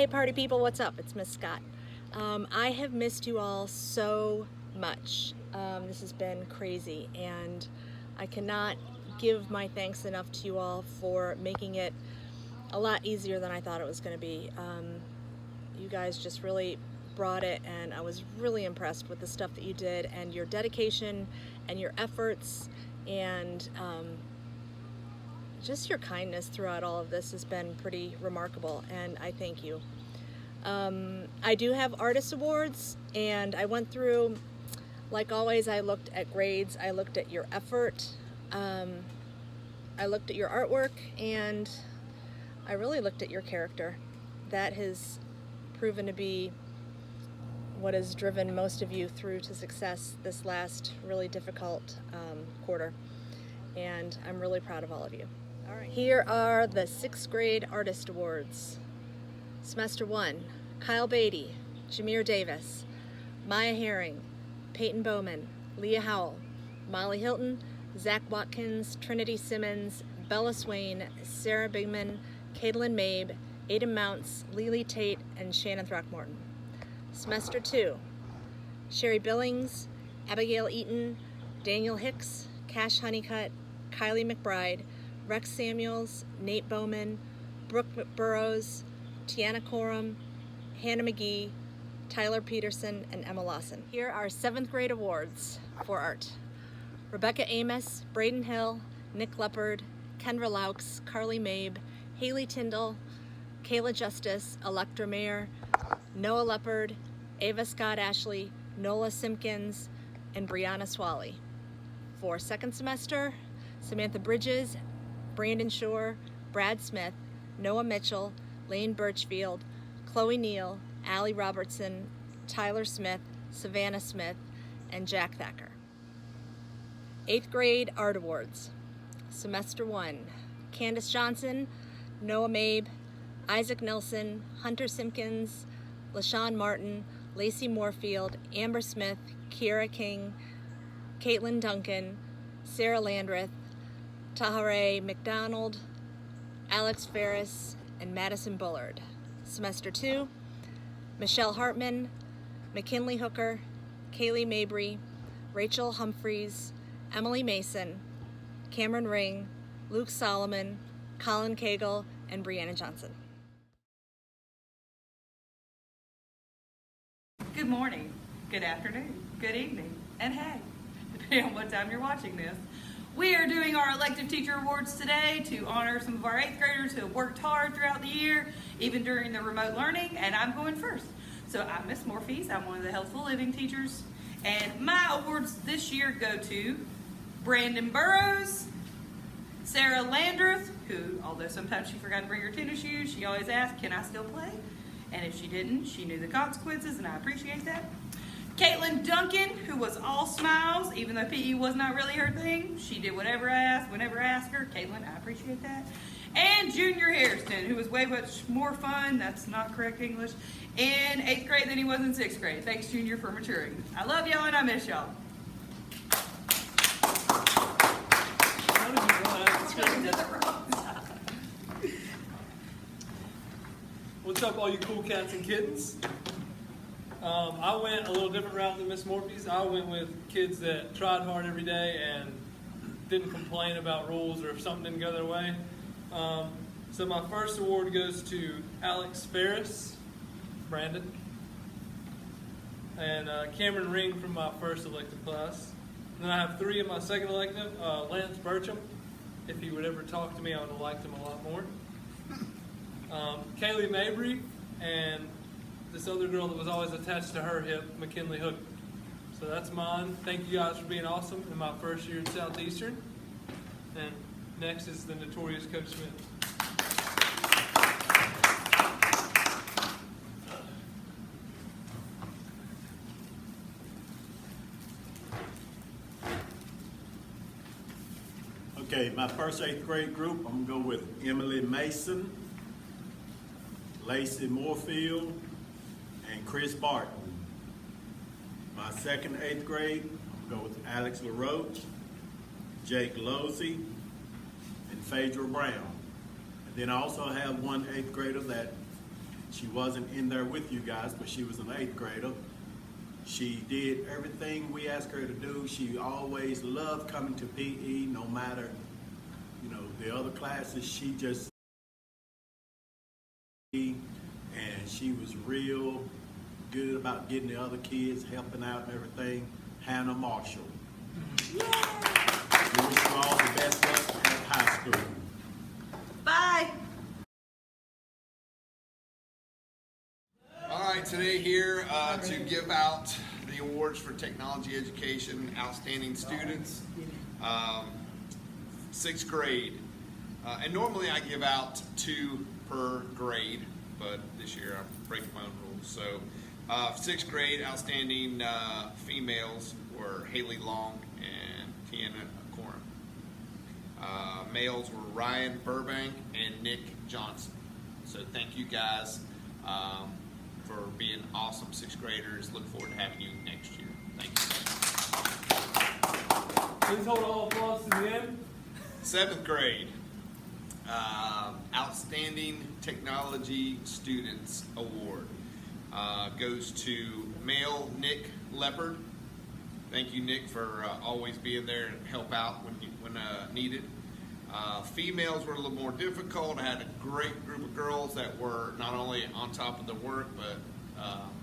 Hey party people, what's up? It's Miss Scott. I have missed you all so much. This has been crazy, and I cannot give my thanks enough to you all for making it a lot easier than I thought it was going to be. You guys just really brought it, and I was really impressed with the stuff that you did and your dedication and your efforts, and just your kindness throughout all of this has been pretty remarkable, and I thank you. I do have artist awards, and I went through, like always, I looked at grades, I looked at your effort, I looked at your artwork, and I really looked at your character. That has proven to be what has driven most of you through to success this last really difficult quarter, and I'm really proud of all of you. All right. Here are the 6th grade artist awards. Semester 1, Kyle Beatty, Jameer Davis, Maya Herring, Peyton Bowman, Leah Howell, Molly Hilton, Zach Watkins, Trinity Simmons, Bella Swain, Sarah Bigman, Caitlin Mabe, Aiden Mounts, Lily Tate, and Shannon Throckmorton. Semester 2, Sherry Billings, Abigail Eaton, Daniel Hicks, Cash Honeycutt, Kylie McBride, Rex Samuels, Nate Bowman, Brooke Burrows, Tiana Coram, Hannah McGee, Tyler Peterson, and Emma Lawson. Here are 7th grade awards for art. Rebecca Amos, Braden Hill, Nick Leopard, Kendra Laux, Carly Mabe, Haley Tyndall, Kayla Justice, Electra Mayer, Noah Leopard, Ava Scott Ashley, Nola Simpkins, and Brianna Swally. For 2nd semester, Samantha Bridges, Brandon Shore, Brad Smith, Noah Mitchell, Lane Birchfield, Chloe Neal, Allie Robertson, Tyler Smith, Savannah Smith, and Jack Thacker. 8th grade art awards. Semester 1, Candace Johnson, Noah Mabe, Isaac Nelson, Hunter Simpkins, LaShawn Martin, Lacey Moorfield, Amber Smith, Kiera King, Caitlin Duncan, Sarah Landreth, Tahare McDonald, Alex Ferris, and Madison Bullard. Semester 2, Michelle Hartman, McKinley Hooker, Kaylee Mabry, Rachel Humphreys, Emily Mason, Cameron Ring, Luke Solomon, Colin Cagle, and Brianna Johnson. Good morning, good afternoon, good evening, and hey, depending on what time you're watching this. We are doing our elective teacher awards today to honor some of our 8th graders who have worked hard throughout the year, even during the remote learning, and I'm going first. So I'm Miss Morpheus, I'm one of the Healthful Living teachers, and my awards this year go to Brandon Burrows, Sarah Landreth, who, although sometimes she forgot to bring her tennis shoes, she always asked, can I still play? And if she didn't, she knew the consequences, and I appreciate that. Caitlin Duncan, who was all smiles, even though PE was not really her thing. She did whatever I asked, whenever I asked her. Caitlin, I appreciate that. And Junior Harrison, who was way much more fun, that's not correct English, in 8th grade than he was in 6th grade. Thanks, Junior, for maturing. I love y'all and I miss y'all. What's up, all you cool cats and kittens? I went a little different route than Miss Morpheus. I went with kids that tried hard every day and didn't complain about rules or if something didn't go their way. So my first award goes to Alex Ferris, Brandon, and Cameron Ring from my first elective class. And then I have 3 in my 2nd elective. Lance Burcham, if he would ever talk to me, I would have liked him a lot more. Kaylee Mabry, and this other girl that was always attached to her hip, McKinley Hook. So that's mine. Thank you guys for being awesome in my first year at Southeastern. And next is the notorious Coach Smith. Okay, my first 8th grade group, I'm gonna go with Emily Mason, Lacey Moorfield, and Chris Barton. My 2nd 8th grade, I'm gonna go with Alex LaRoche, Jake Losey, and Phaedra Brown. And then I also have one 8th grader that She wasn't in there with you guys, but she was an 8th grader. She did everything we asked her to do. She always loved coming to PE, no matter, the other classes. She just, and she was real good about getting the other kids, helping out and everything. Hannah Marshall. We wish you all the best luck at high school. Bye. All right, today here to give out the awards for technology education outstanding students, 6th grade. And normally I give out 2 per grade, but this year I'm breaking my own rules. So 6th grade outstanding females were Haley Long and Tiana Coram. Males were Ryan Burbank and Nick Johnson. So thank you guys for being awesome 6th graders. Look forward to having you next year. Thank you. Please hold all applause to the end. 7th grade, Outstanding Technology Students Award goes to male Nick Leopard. Thank you, Nick, for always being there and help out when needed. Females were a little more difficult. I had a great group of girls that were not only on top of the work, but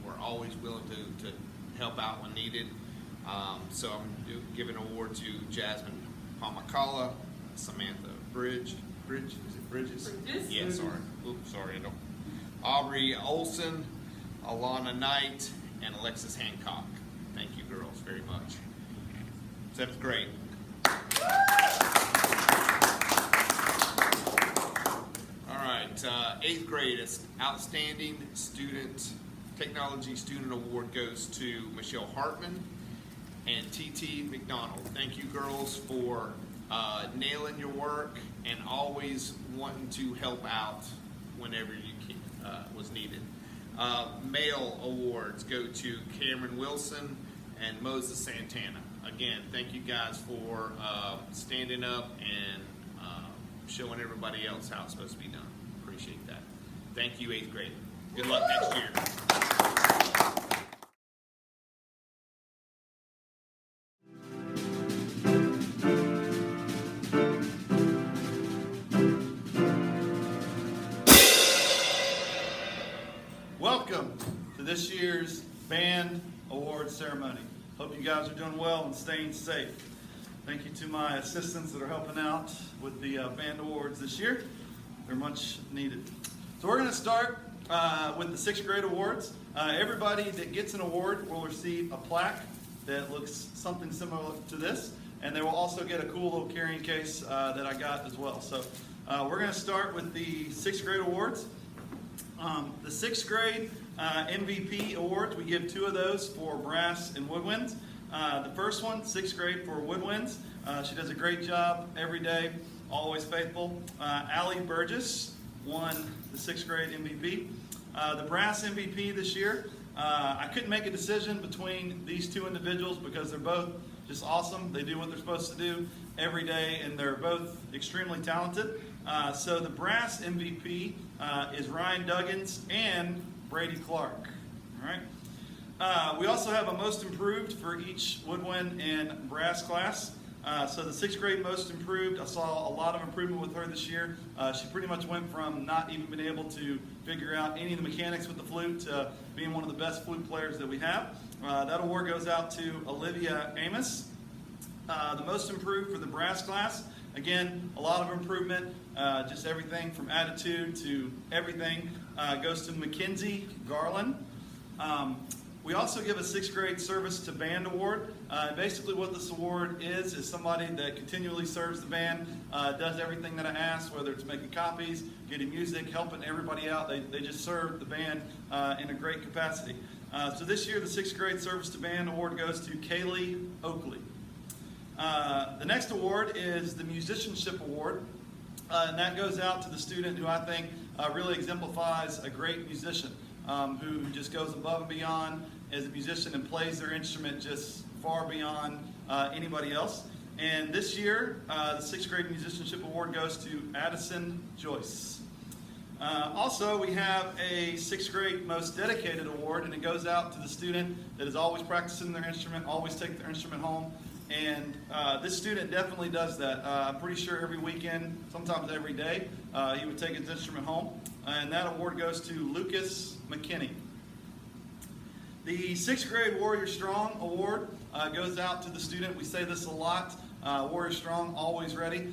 were always willing to help out when needed. So I'm giving an award to Jasmine Pamakala, Samantha Bridge, is it Bridges? Bridges? Yeah, sorry. Oops, sorry. I don't. Aubrey Olson, Alana Knight, and Alexis Hancock. Thank you, girls, very much. 7th grade. All right, 8th grade, Outstanding Student Technology Student Award goes to Michelle Hartman and TT McDonald. Thank you, girls, for nailing your work and always wanting to help out whenever you was needed. Male awards go to Cameron Wilson and Moses Santana. Again, thank you guys for standing up and showing everybody else how it's supposed to be done. Appreciate that. Thank you, 8th grade. Good luck next year. Welcome to this year's Band Award Ceremony. Hope you guys are doing well and staying safe. Thank you to my assistants that are helping out with the Band Awards this year. They're much needed. So we're going to start with the 6th grade awards. Everybody that gets an award will receive a plaque that looks something similar to this, and they will also get a cool little carrying case that I got as well. So we're going to start with the 6th grade awards. The 6th grade MVP awards, we give 2 of those for brass and woodwinds. The first one, 6th grade for woodwinds. She does a great job every day, always faithful. Allie Burgess won the 6th grade MVP. The brass MVP this year, I couldn't make a decision between these 2 individuals because they're both just awesome. They do what they're supposed to do every day, and they're both extremely talented. So the brass MVP is Ryan Duggins and Brady Clark. All right. We also have a most improved for each woodwind and brass class. So the 6th grade most improved, I saw a lot of improvement with her this year. She pretty much went from not even being able to figure out any of the mechanics with the flute to being one of the best flute players that we have. That award goes out to Olivia Amos. The most improved for the brass class, again, a lot of improvement, just everything from attitude to everything, goes to Mackenzie Garland. We also give a 6th grade service to band award. Basically what this award is somebody that continually serves the band, does everything that I ask, whether it's making copies, getting music, helping everybody out. They just serve the band in a great capacity. So this year the 6th grade service to band award goes to Kaylee Oakley. The next award is the Musicianship Award, and that goes out to the student who I think really exemplifies a great musician, who just goes above and beyond as a musician and plays their instrument just far beyond anybody else. And this year, the 6th grade Musicianship Award goes to Addison Joyce. Also, we have a 6th grade Most Dedicated Award, and it goes out to the student that is always practicing their instrument, always take their instrument home. And this student definitely does that. I'm pretty sure every weekend, sometimes every day, he would take his instrument home. And that award goes to Lucas McKinney. The 6th grade Warrior Strong Award goes out to the student. We say this a lot. Warrior Strong, always ready.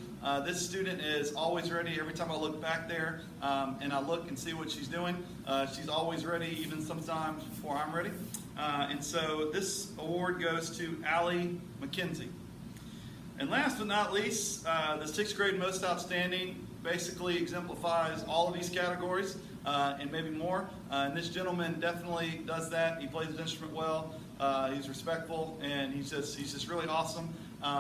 This student is always ready. Every time I look back there and I look and see what she's doing, she's always ready, even sometimes before I'm ready. And so this award goes to Allie McKenzie. And last but not least, the 6th grade Most Outstanding basically exemplifies all of these categories and maybe more. And this gentleman definitely does that. He plays his instrument well. He's respectful, and he's just really awesome.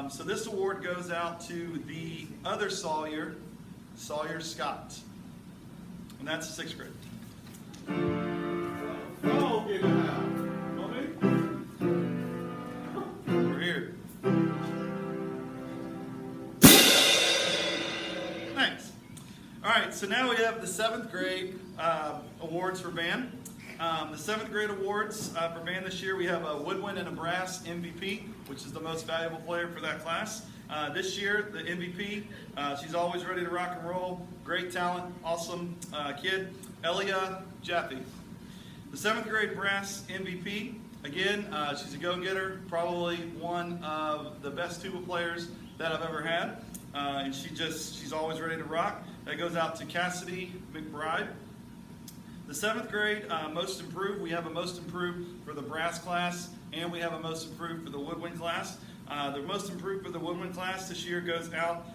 So this award goes out to the other Sawyer Scott, and that's 6th grade. Oh, get it out. We're here. Thanks. All right, so now we have the 7th grade awards for band. The 7th grade awards for band this year, we have a woodwind and a brass MVP, which is the most valuable player for that class. This year, the MVP, she's always ready to rock and roll, great talent, awesome kid, Elia Jaffe. The 7th grade brass MVP, again, she's a go-getter, probably one of the best tuba players that I've ever had, and she's always ready to rock. That goes out to Cassidy McBride. The 7th grade Most Improved, we have a Most Improved for the brass class, and we have a Most Improved for the woodwind class. The Most Improved for the woodwind class this year goes out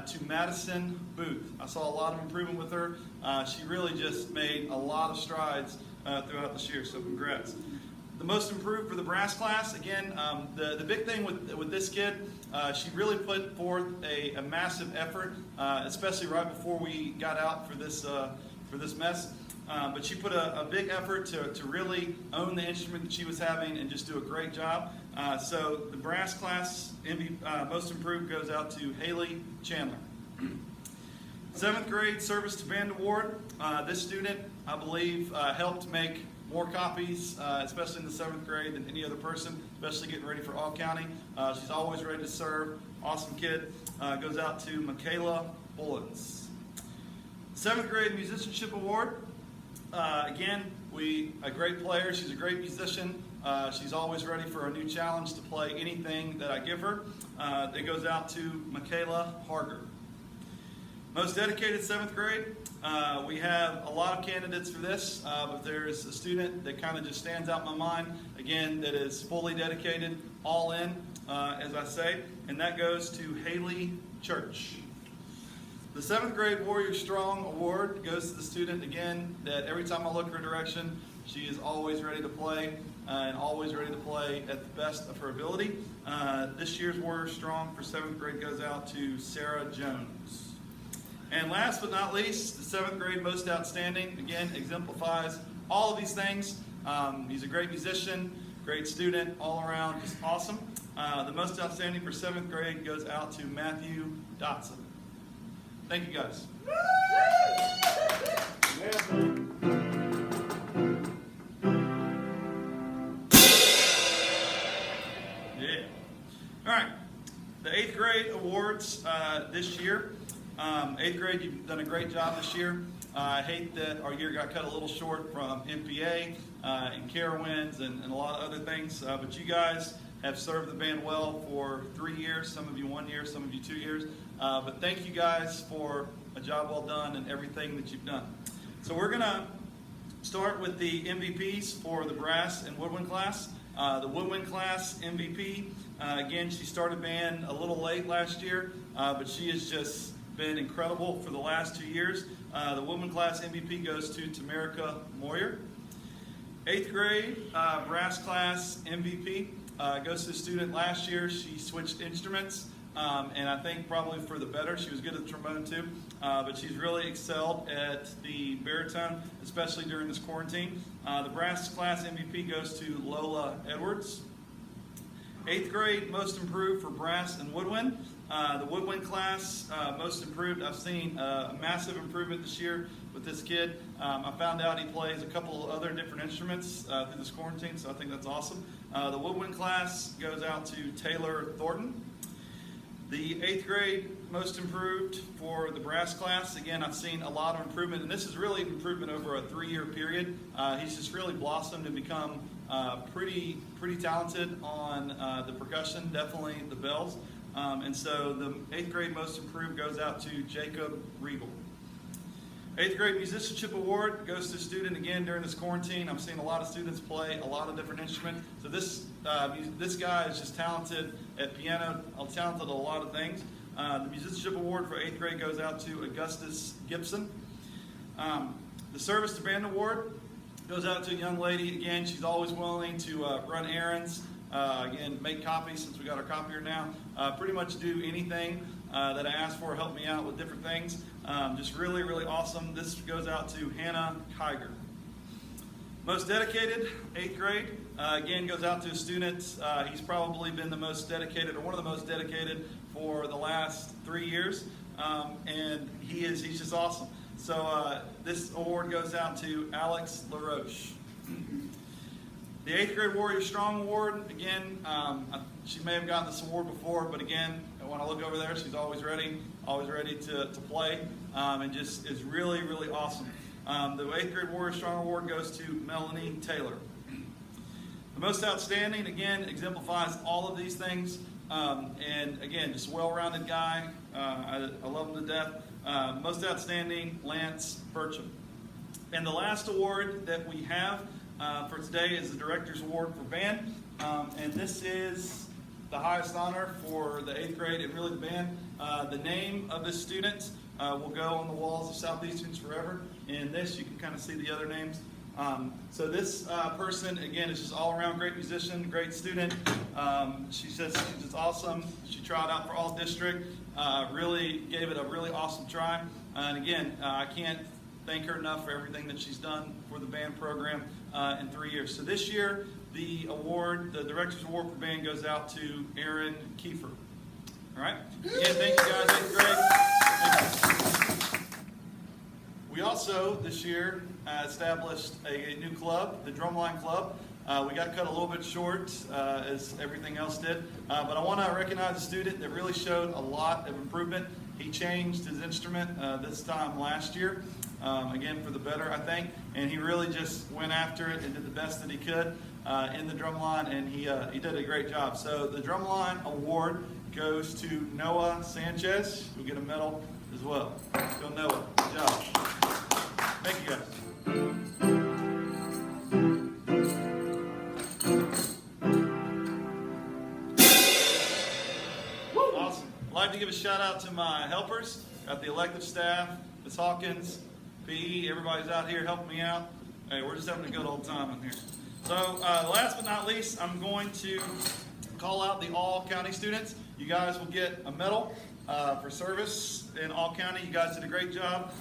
to Madison Booth. I saw a lot of improvement with her. She really just made a lot of strides throughout this year, so congrats. The Most Improved for the brass class, again, the big thing with this kid, she really put forth a massive effort, especially right before we got out for this mess. But she put a big effort to really own the instrument that she was having and just do a great job. So the brass class Most Improved goes out to Haley Chandler. 7th grade Service to Band Award. This student, I believe, helped make more copies, especially in the 7th grade, than any other person, especially getting ready for All County. She's always ready to serve. Awesome kid. Goes out to Michaela Bullens. 7th grade Musicianship Award. Again, a great player. She's a great musician. She's always ready for a new challenge to play anything that I give her. It goes out to Michaela Harger. Most Dedicated 7th grade. We have a lot of candidates for this, but there's a student that kind of just stands out in my mind, again, that is fully dedicated, all in, as I say, and that goes to Haley Church. The 7th grade Warrior Strong Award goes to the student, again, that every time I look her direction, she is always ready to play and always ready to play at the best of her ability. This year's Warrior Strong for 7th grade goes out to Sarah Jones. And last but not least, the 7th grade Most Outstanding, again, exemplifies all of these things. He's a great musician, great student, all around, just awesome. The Most Outstanding for 7th grade goes out to Matthew Dotson. Thank you, guys. Yeah. All right. The 8th grade awards this year. 8th grade, you've done a great job this year. I hate that our year got cut a little short from MPA and Carowinds and a lot of other things, but you guys have served the band well for 3 years, some of you 1 year, some of you 2 years. But thank you guys for a job well done and everything that you've done. So we're going to start with the MVPs for the brass and woodwind class. The woodwind class MVP, again, she started band a little late last year, but she has just been incredible for the last 2 years. The woodwind class MVP goes to Tamerica Moyer. 8th grade brass class MVP goes to the student last year. She switched instruments, and I think probably for the better. She was good at the trombone too, but she's really excelled at the baritone, especially during this quarantine. The brass class MVP goes to Lola Edwards. 8th grade, most improved for brass and woodwind. The woodwind class, most improved. I've seen a massive improvement this year with this kid. I found out he plays a couple other different instruments through this quarantine, so I think that's awesome. The woodwind class goes out to Taylor Thornton. The 8th grade, most improved for the brass class. Again, I've seen a lot of improvement, and this is really an improvement over a 3-year period. He's just really blossomed and become pretty talented on the percussion, definitely the bells. And so the 8th grade most improved goes out to Jacob Regal. 8th grade musicianship award goes to a student again during this quarantine. I'm seeing a lot of students play a lot of different instruments. So this guy is just talented at piano, talented at a lot of things. The musicianship award for 8th grade goes out to Augustus Gibson. The service to band award goes out to a young lady. Again, she's always willing to run errands, again, make copies since we got our copier now. Pretty much do anything that I ask for, help me out with different things. Just really, really awesome. This goes out to Hannah Kiger. Most dedicated, 8th grade, again, goes out to a student. He's probably been the most dedicated, or one of the most dedicated for the last 3 years. And he's just awesome. So this award goes out to Alex LaRoche. The 8th grade Warrior Strong Award, again, she may have gotten this award before, but again, when I look over there, she's always ready to play, and just is really, really awesome. The 8th grade Warrior Strong Award goes to Melanie Taylor. The most outstanding, again, exemplifies all of these things, and again, just a well-rounded guy. I love him to death. Most outstanding, Lance Burcham. And the last award that we have for today is the Director's Award for Band, and this is the highest honor for the 8th grade and really the band. The name of this student will go on the walls of Southeasterns forever. In this, you can kind of see the other names. So this person, again, is just all-around great musician, great student. She says she's just awesome. She tried out for all district, really gave it a really awesome try. And again, I can't thank her enough for everything that she's done for the band program in 3 years. So this year, the award, the Director's Award for Band goes out to Aaron Kiefer. All right? Again, thank you guys, 8th grade. Thank you. We also, this year, established a new club, the Drumline Club. We got cut a little bit short, as everything else did. But I want to recognize a student that really showed a lot of improvement. He changed his instrument this time last year. Again, for the better, I think. And he really just went after it and did the best that he could in the drumline, and he did a great job. So the Drumline Award goes to Noah Sanchez, who will get a medal as well. Go Noah. Good job. Thank you, guys. Awesome. I'd like to give a shout out to my helpers. Got the elective staff, Ms. Hawkins, PE, everybody's out here helping me out. Hey, we're just having a good old time in here. So last but not least, I'm going to call out the all-county students. You guys will get a medal for service in all-county. You guys did a great job.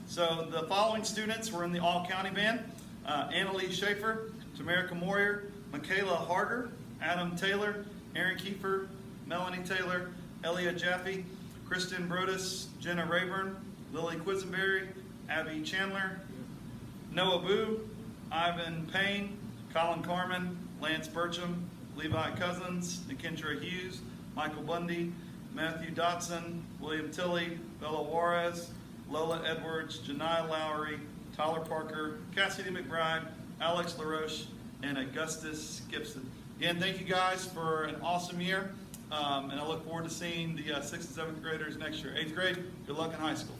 So the following students were in the all-county band. Annalie Schaefer, Tamara Moyer, Michaela Harder, Adam Taylor, Aaron Kiefer, Melanie Taylor, Elia Jaffe, Kristen Brodus, Jenna Rayburn, Lily Quisenberry, Abby Chandler, Noah Boo, Ivan Payne, Colin Carmen, Lance Burcham, Levi Cousins, Nikendra Hughes, Michael Bundy, Matthew Dotson, William Tilley, Bella Juarez, Lola Edwards, Janiyah Lowry, Tyler Parker, Cassidy McBride, Alex LaRoche, and Augustus Gibson. Again, thank you guys for an awesome year, and I look forward to seeing the 6th and 7th graders next year. 8th grade, good luck in high school.